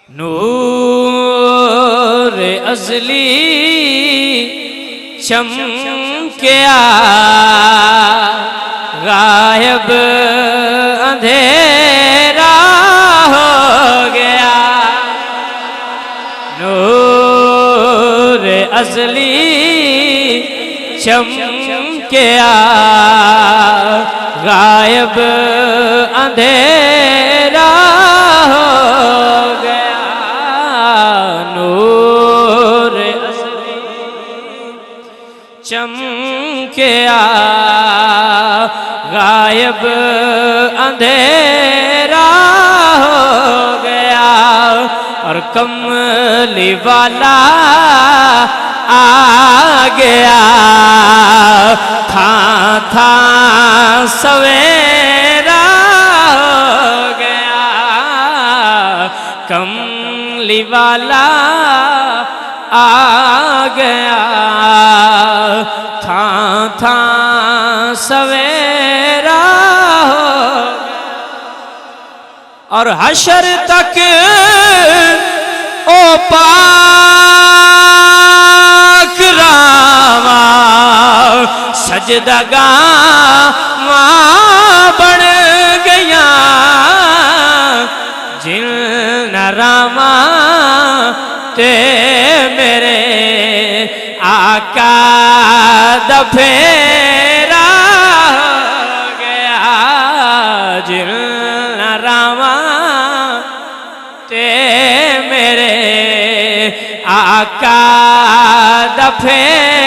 नूर अज़ली चमकिया गायब अंधेरा हो गया। नूर अज़ली चमकिया गायब अंधेरा हो गया। नूर अज़ली चमकिया गायब अंधेरा हो गया। और कमली वाला आ गया, था सवेरा हो गया। कमली वाला आ गया, था सवेरा हो गया। और हशर तक ओ पाक रामा सजदगा माँ बन गया। जिन रामा ते मेरे आका दफेरा हो गया। जिन रामा ते मेरे आका दफेरा